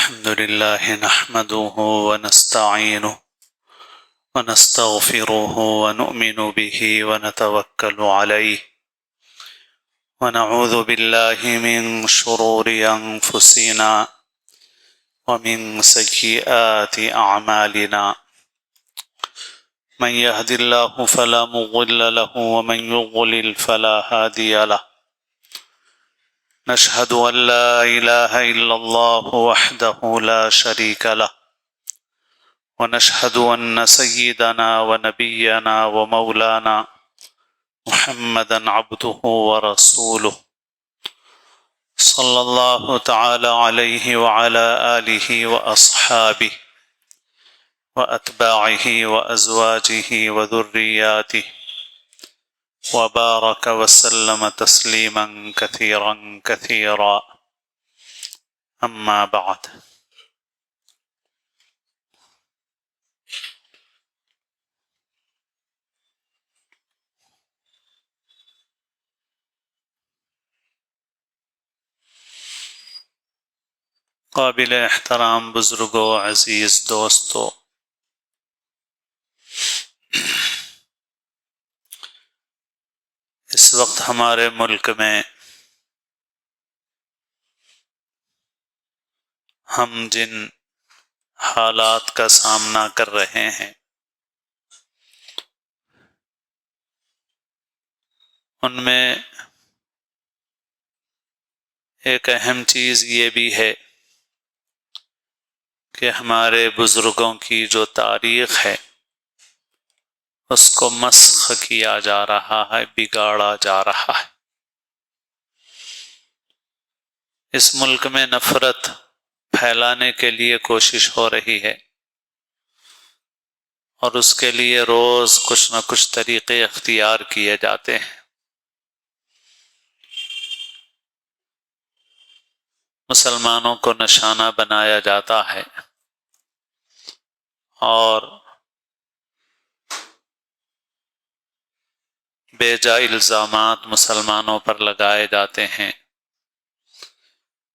الحمد لله نحمده ونستعينه ونستغفره ونؤمن به ونتوكل عليه ونعوذ بالله من شرور أنفسنا ومن سيئات أعمالنا من يهد الله فلا مضل له ومن يضلل فلا هادي له نشهد أن لا إله إلا الله وحده لا شريك له ونشهد أن سيدنا ونبينا ومولانا محمدا عبده ورسوله صلى الله تعالى عليه وعلى آله وأصحابه وأتباعه وأزواجه وذرياته وبارك وسلم تسليما كثيرا كثيرا أما بعد قابل احترام بزرگوں، عزیز دوستوں، اس وقت ہمارے ملک میں ہم جن حالات کا سامنا کر رہے ہیں ان میں ایک اہم چیز یہ بھی ہے کہ ہمارے بزرگوں کی جو تاریخ ہے اس کو مسخ کیا جا رہا ہے، بگاڑا جا رہا ہے۔ اس ملک میں نفرت پھیلانے کے لیے کوشش ہو رہی ہے اور اس کے لیے روز کچھ نہ کچھ طریقے اختیار کیے جاتے ہیں۔ مسلمانوں کو نشانہ بنایا جاتا ہے اور بے جا الزامات مسلمانوں پر لگائے جاتے ہیں،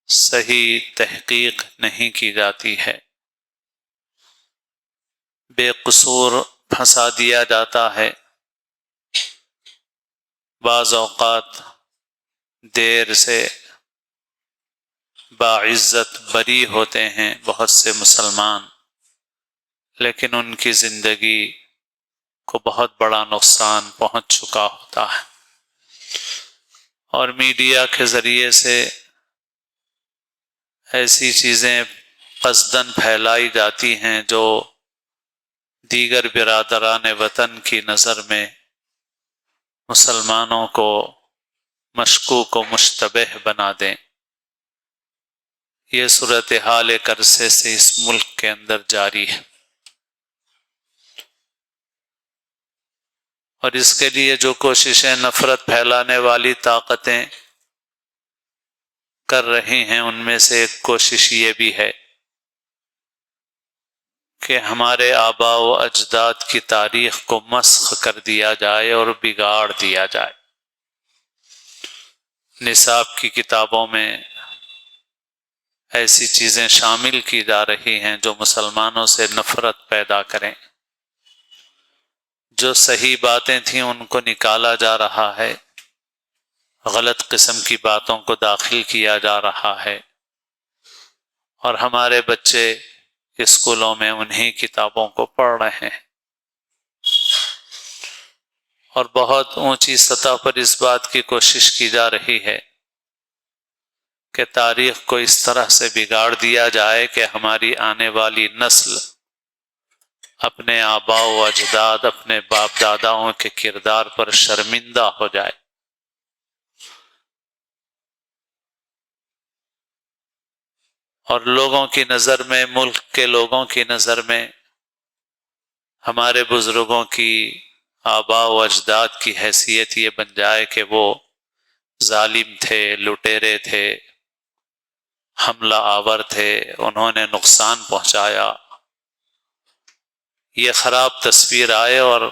صحیح تحقیق نہیں کی جاتی ہے، بے قصور پھنسا دیا جاتا ہے، بعض اوقات دیر سے باعزت بری ہوتے ہیں بہت سے مسلمان، لیکن ان کی زندگی کو بہت بڑا نقصان پہنچ چکا ہوتا ہے، اور میڈیا کے ذریعے سے ایسی چیزیں قصداً پھیلائی جاتی ہیں جو دیگر برادران وطن کی نظر میں مسلمانوں کو مشکوک و مشتبہ بنا دیں۔ یہ صورتحال ایک عرصے سے اس ملک کے اندر جاری ہے، اور اس کے لیے جو کوششیں نفرت پھیلانے والی طاقتیں کر رہی ہیں ان میں سے ایک کوشش یہ بھی ہے کہ ہمارے آباء و اجداد کی تاریخ کو مسخ کر دیا جائے اور بگاڑ دیا جائے۔ نصاب کی کتابوں میں ایسی چیزیں شامل کی جا رہی ہیں جو مسلمانوں سے نفرت پیدا کریں، جو صحیح باتیں تھیں ان کو نکالا جا رہا ہے، غلط قسم کی باتوں کو داخل کیا جا رہا ہے، اور ہمارے بچے اسکولوں میں انہی کتابوں کو پڑھ رہے ہیں، اور بہت اونچی سطح پر اس بات کی کوشش کی جا رہی ہے کہ تاریخ کو اس طرح سے بگاڑ دیا جائے کہ ہماری آنے والی نسل اپنے آباء و اجداد، اپنے باپ داداؤں کے کردار پر شرمندہ ہو جائے۔ اور لوگوں کی نظر میں، ملک کے لوگوں کی نظر میں ہمارے بزرگوں کی، آباء و اجداد کی حیثیت یہ بن جائے کہ وہ ظالم تھے، لٹیرے تھے، حملہ آور تھے، انہوں نے نقصان پہنچایا، یہ خراب تصویر آئے، اور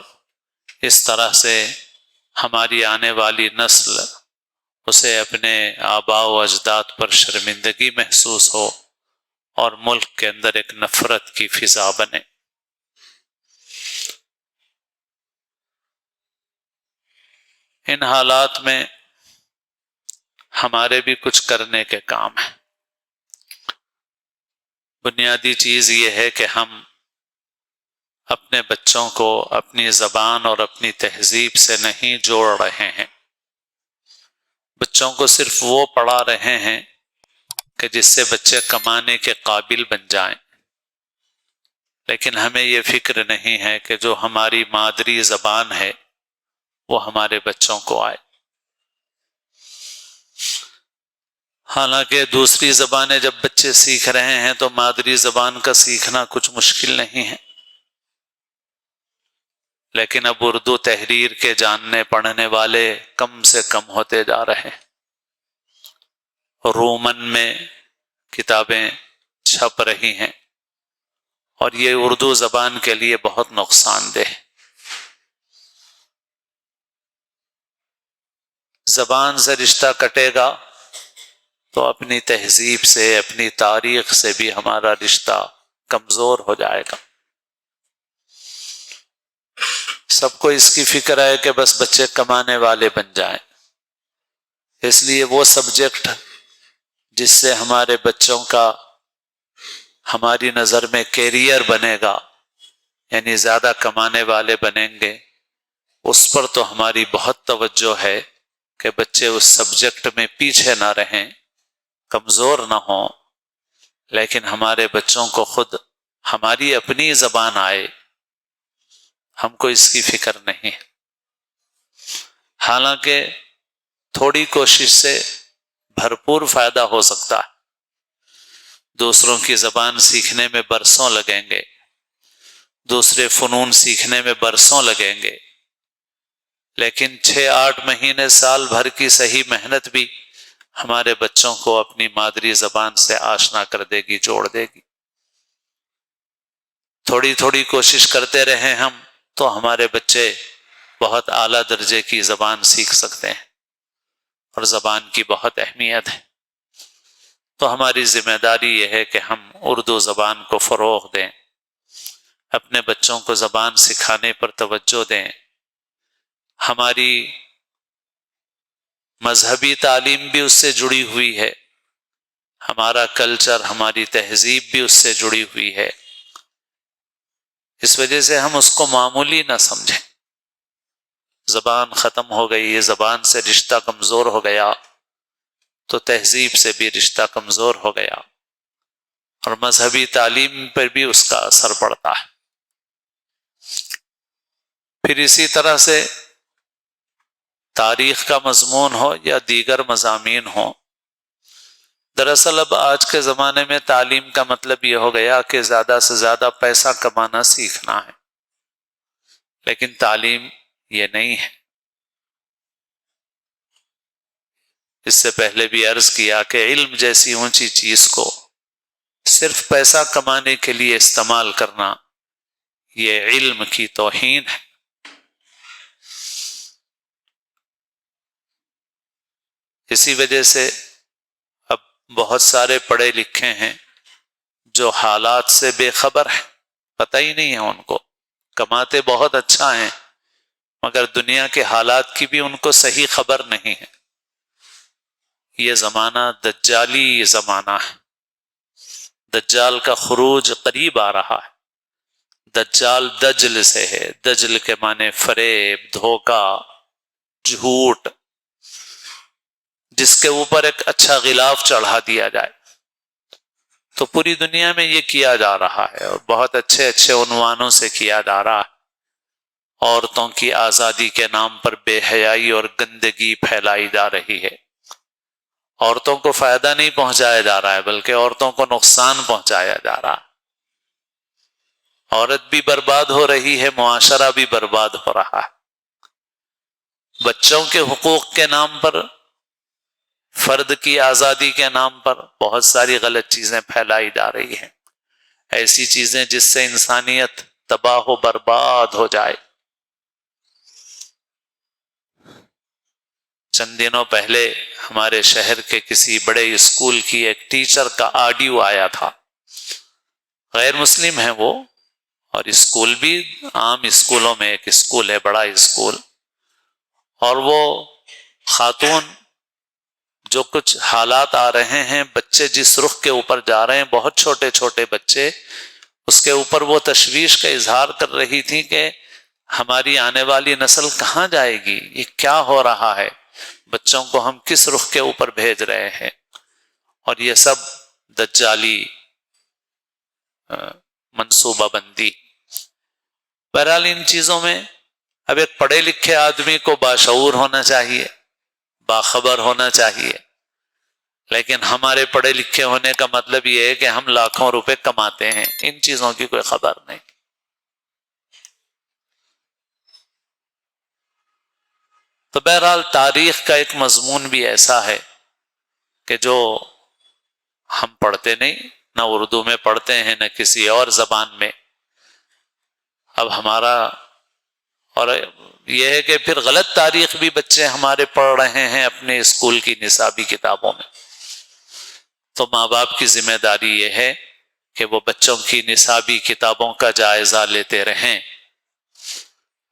اس طرح سے ہماری آنے والی نسل اسے اپنے آباء و اجداد پر شرمندگی محسوس ہو اور ملک کے اندر ایک نفرت کی فضا بنے۔ ان حالات میں ہمارے بھی کچھ کرنے کے کام ہیں۔ بنیادی چیز یہ ہے کہ ہم اپنے بچوں کو اپنی زبان اور اپنی تہذیب سے نہیں جوڑ رہے ہیں۔ بچوں کو صرف وہ پڑھا رہے ہیں کہ جس سے بچے کمانے کے قابل بن جائیں، لیکن ہمیں یہ فکر نہیں ہے کہ جو ہماری مادری زبان ہے وہ ہمارے بچوں کو آئے۔ حالانکہ دوسری زبانیں جب بچے سیکھ رہے ہیں تو مادری زبان کا سیکھنا کچھ مشکل نہیں ہے، لیکن اب اردو تحریر کے جاننے پڑھنے والے کم سے کم ہوتے جا رہے ہیں۔ رومن میں کتابیں چھپ رہی ہیں اور یہ اردو زبان کے لیے بہت نقصان دہ ہے۔ زبان سے رشتہ کٹے گا تو اپنی تہذیب سے، اپنی تاریخ سے بھی ہمارا رشتہ کمزور ہو جائے گا۔ سب کو اس کی فکر ہے کہ بس بچے کمانے والے بن جائیں، اس لیے وہ سبجیکٹ جس سے ہمارے بچوں کا ہماری نظر میں کیریئر بنے گا، یعنی زیادہ کمانے والے بنیں گے، اس پر تو ہماری بہت توجہ ہے کہ بچے اس سبجیکٹ میں پیچھے نہ رہیں، کمزور نہ ہوں، لیکن ہمارے بچوں کو خود ہماری اپنی زبان آئے، ہم کو اس کی فکر نہیں۔ حالانکہ تھوڑی کوشش سے بھرپور فائدہ ہو سکتا ہے۔ دوسروں کی زبان سیکھنے میں برسوں لگیں گے، دوسرے فنون سیکھنے میں برسوں لگیں گے، لیکن 6-8 مہینے سال بھر کی صحیح محنت بھی ہمارے بچوں کو اپنی مادری زبان سے آشنا کر دے گی، جوڑ دے گی۔ تھوڑی تھوڑی کوشش کرتے رہیں ہم تو ہمارے بچے بہت اعلیٰ درجے کی زبان سیکھ سکتے ہیں، اور زبان کی بہت اہمیت ہے۔ تو ہماری ذمہ داری یہ ہے کہ ہم اردو زبان کو فروغ دیں، اپنے بچوں کو زبان سکھانے پر توجہ دیں۔ ہماری مذہبی تعلیم بھی اس سے جڑی ہوئی ہے، ہمارا کلچر، ہماری تہذیب بھی اس سے جڑی ہوئی ہے، اس وجہ سے ہم اس کو معمولی نہ سمجھیں۔ زبان ختم ہو گئی، یہ زبان سے رشتہ کمزور ہو گیا تو تہذیب سے بھی رشتہ کمزور ہو گیا، اور مذہبی تعلیم پر بھی اس کا اثر پڑتا ہے۔ پھر اسی طرح سے تاریخ کا مضمون ہو یا دیگر مضامین ہوں، دراصل اب آج کے زمانے میں تعلیم کا مطلب یہ ہو گیا کہ زیادہ سے زیادہ پیسہ کمانا سیکھنا ہے، لیکن تعلیم یہ نہیں ہے۔ اس سے پہلے بھی عرض کیا کہ علم جیسی اونچی چیز کو صرف پیسہ کمانے کے لیے استعمال کرنا، یہ علم کی توہین ہے۔ اسی وجہ سے اب بہت سارے پڑھے لکھے ہیں جو حالات سے بے خبر ہیں، پتہ ہی نہیں ہے ان کو، کماتے بہت اچھا ہیں مگر دنیا کے حالات کی بھی ان کو صحیح خبر نہیں ہے۔ یہ زمانہ دجالی زمانہ ہے، دجال کا خروج قریب آ رہا ہے۔ دجال دجل سے ہے، دجل کے معنی فریب، دھوکہ، جھوٹ، جس کے اوپر ایک اچھا غلاف چڑھا دیا جائے۔ تو پوری دنیا میں یہ کیا جا رہا ہے، اور بہت اچھے اچھے عنوانوں سے کیا جا رہا ہے۔ عورتوں کی آزادی کے نام پر بے حیائی اور گندگی پھیلائی جا رہی ہے، عورتوں کو فائدہ نہیں پہنچایا جا رہا ہے بلکہ عورتوں کو نقصان پہنچایا جا رہا ہے۔ عورت بھی برباد ہو رہی ہے، معاشرہ بھی برباد ہو رہا ہے۔ بچوں کے حقوق کے نام پر، فرد کی آزادی کے نام پر بہت ساری غلط چیزیں پھیلائی جا رہی ہیں، ایسی چیزیں جس سے انسانیت تباہ و برباد ہو جائے۔ چند دنوں پہلے ہمارے شہر کے کسی بڑے اسکول کی ایک ٹیچر کا آڈیو آیا تھا، غیر مسلم ہیں وہ، اور اسکول بھی عام اسکولوں میں ایک اسکول ہے، بڑا اسکول، اور وہ خاتون جو کچھ حالات آ رہے ہیں، بچے جس رخ کے اوپر جا رہے ہیں، بہت چھوٹے چھوٹے بچے، اس کے اوپر وہ تشویش کا اظہار کر رہی تھی کہ ہماری آنے والی نسل کہاں جائے گی، یہ کیا ہو رہا ہے، بچوں کو ہم کس رخ کے اوپر بھیج رہے ہیں، اور یہ سب دجالی منصوبہ بندی۔ بہرحال ان چیزوں میں اب ایک پڑھے لکھے آدمی کو باشعور ہونا چاہیے، باخبر ہونا چاہیے، لیکن ہمارے پڑھے لکھے ہونے کا مطلب یہ ہے کہ ہم لاکھوں روپے کماتے ہیں، ان چیزوں کی کوئی خبر نہیں۔ تو بہرحال تاریخ کا ایک مضمون بھی ایسا ہے کہ جو ہم پڑھتے نہیں، نہ اردو میں پڑھتے ہیں نہ کسی اور زبان میں۔ اب ہمارا، اور یہ ہے کہ پھر غلط تاریخ بھی بچے ہمارے پڑھ رہے ہیں اپنے اسکول کی نصابی کتابوں میں۔ تو ماں باپ کی ذمہ داری یہ ہے کہ وہ بچوں کی نصابی کتابوں کا جائزہ لیتے رہیں،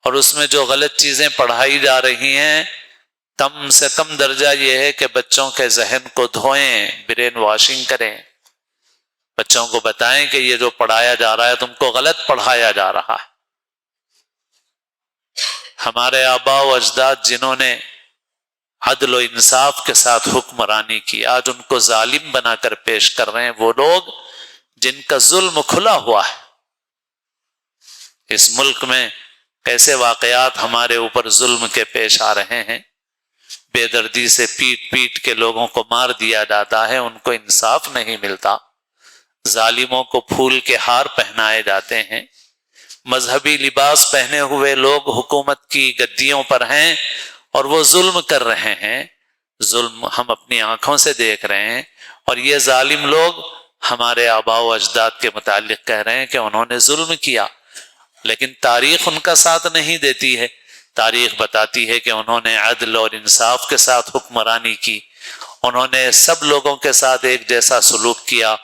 اور اس میں جو غلط چیزیں پڑھائی جا رہی ہیں، کم سے کم درجہ یہ ہے کہ بچوں کے ذہن کو دھوئیں، برین واشنگ کریں، بچوں کو بتائیں کہ یہ جو پڑھایا جا رہا ہے تم کو غلط پڑھایا جا رہا ہے۔ ہمارے آباء و اجداد جنہوں نے عدل و انصاف کے ساتھ حکمرانی کی، آج ان کو ظالم بنا کر پیش کر رہے ہیں وہ لوگ جن کا ظلم کھلا ہوا ہے۔ اس ملک میں کیسے واقعات ہمارے اوپر ظلم کے پیش آ رہے ہیں، بے دردی سے پیٹ پیٹ کے لوگوں کو مار دیا جاتا ہے، ان کو انصاف نہیں ملتا، ظالموں کو پھول کے ہار پہنائے جاتے ہیں، مذہبی لباس پہنے ہوئے لوگ حکومت کی گدیوں پر ہیں اور وہ ظلم کر رہے ہیں، ظلم ہم اپنی آنکھوں سے دیکھ رہے ہیں، اور یہ ظالم لوگ ہمارے آباء و اجداد کے متعلق کہہ رہے ہیں کہ انہوں نے ظلم کیا، لیکن تاریخ ان کا ساتھ نہیں دیتی ہے۔ تاریخ بتاتی ہے کہ انہوں نے عدل اور انصاف کے ساتھ حکمرانی کی، انہوں نے سب لوگوں کے ساتھ ایک جیسا سلوک کیا،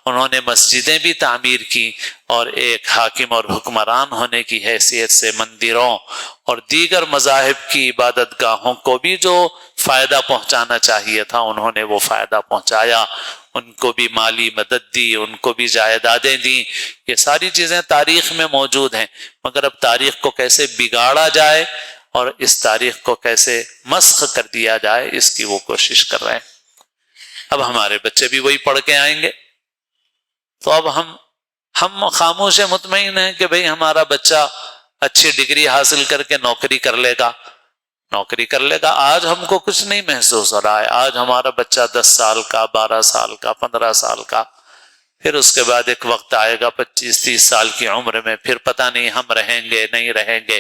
انہوں نے مسجدیں بھی تعمیر کی، اور ایک حاکم اور حکمران ہونے کی حیثیت سے مندروں اور دیگر مذاہب کی عبادت گاہوں کو بھی جو فائدہ پہنچانا چاہیے تھا انہوں نے وہ فائدہ پہنچایا، ان کو بھی مالی مدد دی، ان کو بھی جائیدادیں دیں۔ یہ ساری چیزیں تاریخ میں موجود ہیں، مگر اب تاریخ کو کیسے بگاڑا جائے اور اس تاریخ کو کیسے مسخ کر دیا جائے، اس کی وہ کوشش کر رہے ہیں۔ اب ہمارے بچے بھی وہی پڑھ کے آئیں گے، تو اب ہم خاموش مطمئن ہیں کہ بھئی ہمارا بچہ اچھی ڈگری حاصل کر کے نوکری کر لے گا۔ آج ہم کو کچھ نہیں محسوس ہو رہا ہے، آج ہمارا بچہ 10 سال کا، 12 سال کا، 15 سال کا، پھر اس کے بعد ایک وقت آئے گا 25-30 سال کی عمر میں، پھر پتہ نہیں ہم رہیں گے نہیں رہیں گے،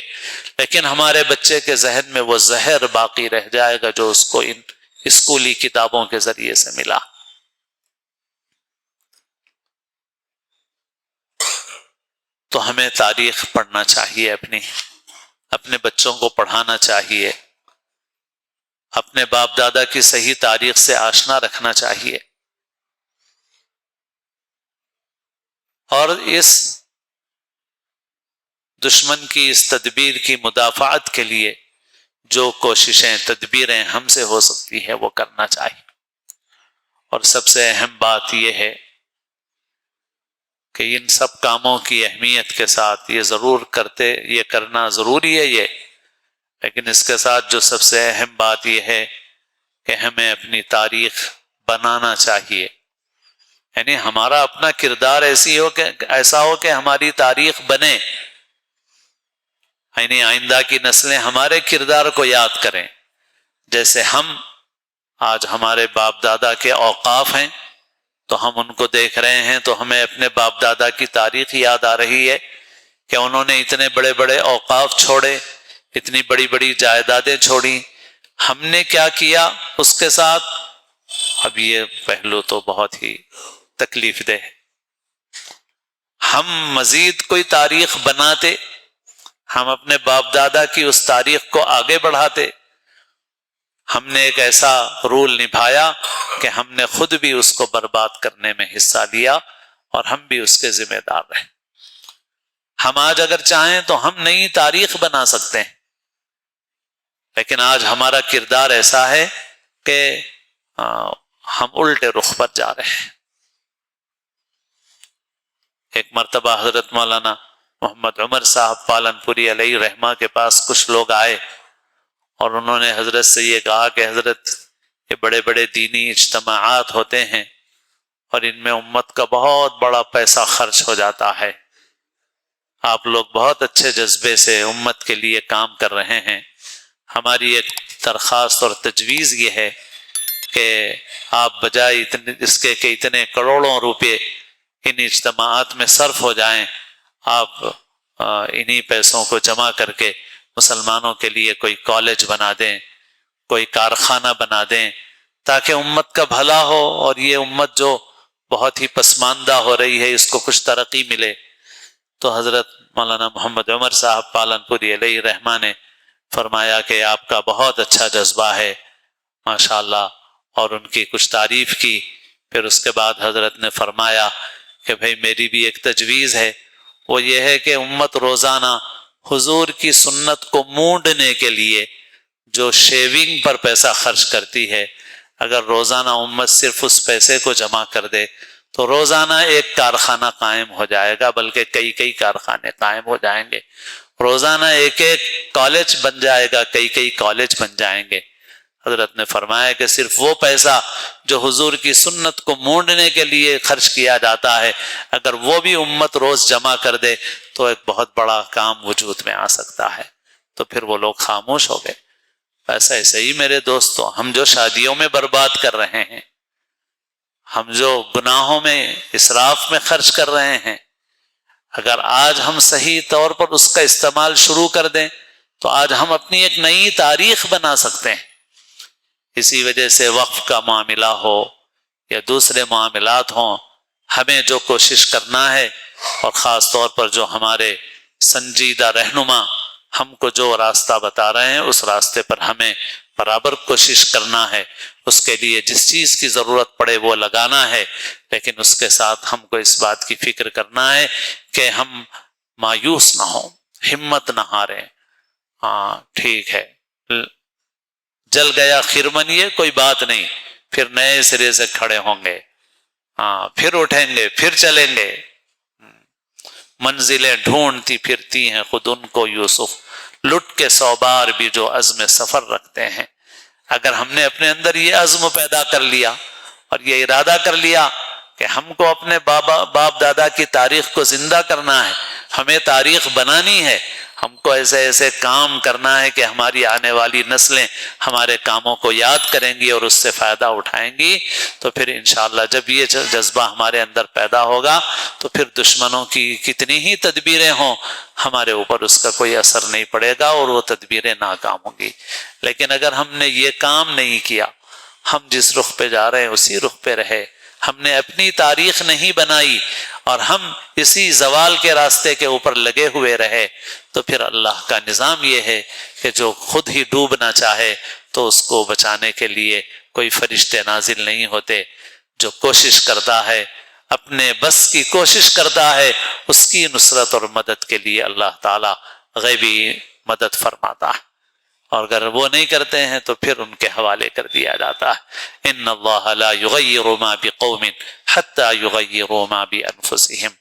لیکن ہمارے بچے کے ذہن میں وہ زہر باقی رہ جائے گا جو اس کو ان اسکولی کتابوں کے ذریعے سے ملا۔ تو ہمیں تاریخ پڑھنا چاہیے، اپنے بچوں کو پڑھانا چاہیے، اپنے باپ دادا کی صحیح تاریخ سے آشنا رکھنا چاہیے، اور اس دشمن کی اس تدبیر کی مدافعت کے لیے جو کوششیں تدبیریں ہم سے ہو سکتی ہے وہ کرنا چاہیے۔ اور سب سے اہم بات یہ ہے کہ ان سب کاموں کی اہمیت کے ساتھ یہ کرنا ضروری ہے لیکن اس کے ساتھ جو سب سے اہم بات یہ ہے کہ ہمیں اپنی تاریخ بنانا چاہیے، یعنی ہمارا اپنا کردار ایسا ہو کہ ہماری تاریخ بنے، یعنی آئندہ کی نسلیں ہمارے کردار کو یاد کریں۔ جیسے ہم آج ہمارے باپ دادا کے اوقاف ہیں تو ہم ان کو دیکھ رہے ہیں تو ہمیں اپنے باپ دادا کی تاریخ یاد آ رہی ہے کہ انہوں نے اتنے بڑے بڑے اوقاف چھوڑے، اتنی بڑی بڑی جائیدادیں چھوڑی، ہم نے کیا کیا اس کے ساتھ۔ اب یہ پہلو تو بہت ہی تکلیف دہ ہے۔ ہم مزید کوئی تاریخ بناتے، ہم اپنے باپ دادا کی اس تاریخ کو آگے بڑھاتے، ہم نے ایک ایسا رول نبھایا کہ ہم نے خود بھی اس کو برباد کرنے میں حصہ لیا اور ہم بھی اس کے ذمہ دار رہیں۔ ہم آج اگر چاہیں تو ہم نئی تاریخ بنا سکتے ہیں، لیکن آج ہمارا کردار ایسا ہے کہ ہم الٹے رخ پر جا رہے ہیں۔ ایک مرتبہ حضرت مولانا محمد عمر صاحب پالن پوری علیہ رحمہ کے پاس کچھ لوگ آئے اور انہوں نے حضرت سے یہ کہا کہ حضرت یہ بڑے بڑے دینی اجتماعات ہوتے ہیں اور ان میں امت کا بہت بڑا پیسہ خرچ ہو جاتا ہے، آپ لوگ بہت اچھے جذبے سے امت کے لیے کام کر رہے ہیں، ہماری ایک درخواست اور تجویز یہ ہے کہ آپ بجائے اس کے کہ اتنے کروڑوں روپے ان اجتماعات میں صرف ہو جائیں، آپ انہی پیسوں کو جمع کر کے مسلمانوں کے لیے کوئی کالج بنا دیں، کوئی کارخانہ بنا دیں، تاکہ امت کا بھلا ہو اور یہ امت جو بہت ہی پسماندہ ہو رہی ہے اس کو کچھ ترقی ملے۔ تو حضرت مولانا محمد عمر صاحب پالن پوری علیہ رحمہ نے فرمایا کہ آپ کا بہت اچھا جذبہ ہے ماشاءاللہ، اور ان کی کچھ تعریف کی۔ پھر اس کے بعد حضرت نے فرمایا کہ بھئی میری بھی ایک تجویز ہے، وہ یہ ہے کہ امت روزانہ حضور کی سنت کو مونڈنے کے لیے جو شیونگ پر پیسہ خرچ کرتی ہے، اگر روزانہ امت صرف اس پیسے کو جمع کر دے تو روزانہ ایک کارخانہ قائم ہو جائے گا، بلکہ کئی کارخانے قائم ہو جائیں گے، روزانہ ایک کالج بن جائے گا، کئی کالج بن جائیں گے۔ حضرت نے فرمایا کہ صرف وہ پیسہ جو حضور کی سنت کو مونڈنے کے لیے خرچ کیا جاتا ہے، اگر وہ بھی امت روز جمع کر دے تو ایک بہت بڑا کام وجود میں آ سکتا ہے۔ تو پھر وہ لوگ خاموش ہو گئے۔ ایسے ہی میرے دوستوں، ہم جو شادیوں میں برباد کر رہے ہیں، ہم جو گناہوں میں اسراف میں خرچ کر رہے ہیں، اگر آج ہم صحیح طور پر اس کا استعمال شروع کر دیں تو آج ہم اپنی ایک نئی تاریخ بنا سکتے ہیں۔ اسی وجہ سے وقف کا معاملہ ہو یا دوسرے معاملات ہوں، ہمیں جو کوشش کرنا ہے، اور خاص طور پر جو ہمارے سنجیدہ رہنما ہم کو جو راستہ بتا رہے ہیں اس راستے پر ہمیں برابر کوشش کرنا ہے، اس کے لیے جس چیز کی ضرورت پڑے وہ لگانا ہے، لیکن اس کے ساتھ ہم کو اس بات کی فکر کرنا ہے کہ ہم مایوس نہ ہوں، ہمت نہ ہاریں۔ ہاں ٹھیک ہے، جل گیا خرمن، یہ کوئی بات نہیں، پھر نئے سرے سے کھڑے ہوں گے، ہاں پھر اٹھیں گے، پھر چلیں گے۔ منزلیں ڈھونڈتی پھرتی ہیں خود ان کو یوسف، لٹ کے 100 بار بھی جو عزم سفر رکھتے ہیں۔ اگر ہم نے اپنے اندر یہ عزم پیدا کر لیا اور یہ ارادہ کر لیا کہ ہم کو اپنے باپ دادا کی تاریخ کو زندہ کرنا ہے، ہمیں تاریخ بنانی ہے، ہم کو ایسے کام کرنا ہے کہ ہماری آنے والی نسلیں ہمارے کاموں کو یاد کریں گی اور اس سے فائدہ اٹھائیں گی، تو پھر انشاءاللہ جب یہ جذبہ ہمارے اندر پیدا ہوگا تو پھر دشمنوں کی کتنی ہی تدبیریں ہوں، ہمارے اوپر اس کا کوئی اثر نہیں پڑے گا اور وہ تدبیریں ناکام ہوں گی۔ لیکن اگر ہم نے یہ کام نہیں کیا، ہم جس رخ پہ جا رہے ہیں اسی رخ پہ رہے، ہم نے اپنی تاریخ نہیں بنائی اور ہم اسی زوال کے راستے کے اوپر لگے ہوئے رہے، تو پھر اللہ کا نظام یہ ہے کہ جو خود ہی ڈوبنا چاہے تو اس کو بچانے کے لیے کوئی فرشتے نازل نہیں ہوتے۔ جو کوشش کرتا ہے، اپنے بس کی کوشش کرتا ہے، اس کی نصرت اور مدد کے لیے اللہ تعالی غیبی مدد فرماتا ہے، اور اگر وہ نہیں کرتے ہیں تو پھر ان کے حوالے کر دیا جاتا ہے۔ ان اللہ لا یغیر ما بقوم حتی یغیروا ما بانفسہم۔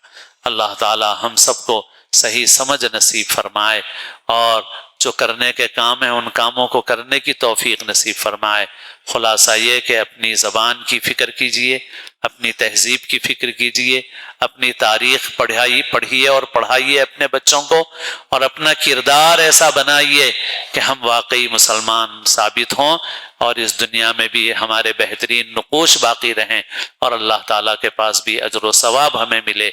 اللہ تعالی ہم سب کو صحیح سمجھ نصیب فرمائے، اور جو کرنے کے کام ہیں ان کاموں کو کرنے کی توفیق نصیب فرمائے۔ خلاصہ یہ کہ اپنی زبان کی فکر کیجئے، اپنی تہذیب کی فکر کیجئے، اپنی تاریخ پڑھیے اور پڑھائیے اپنے بچوں کو، اور اپنا کردار ایسا بنائیے کہ ہم واقعی مسلمان ثابت ہوں اور اس دنیا میں بھی ہمارے بہترین نقوش باقی رہیں، اور اللہ تعالیٰ کے پاس بھی اجر و ثواب ہمیں ملے،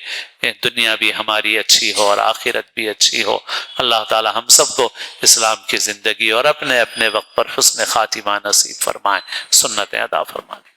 دنیا بھی ہماری اچھی ہو اور آخرت بھی اچھی ہو۔ اللہ تعالیٰ ہم سب کو اسلام کی زندگی اور اپنے اپنے وقت پر حسن خاتمہ نصیب فرمائے، سنتیں ادا فرمائے۔